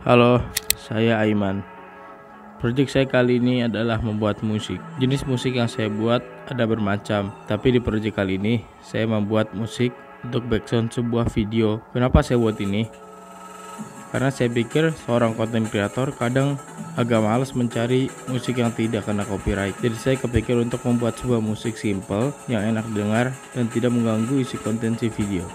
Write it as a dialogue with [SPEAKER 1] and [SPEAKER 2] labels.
[SPEAKER 1] Halo, saya Aiman. Proyek saya kali ini adalah membuat musik. Jenis musik yang saya buat ada bermacam, tapi di proyek kali ini saya membuat musik untuk background sebuah video. Kenapa saya buat ini? Karena saya pikir seorang konten kreator kadang agak malas mencari musik yang tidak kena copyright. Jadi saya kepikir untuk membuat sebuah musik simple yang enak didengar dan tidak mengganggu isi konten si video.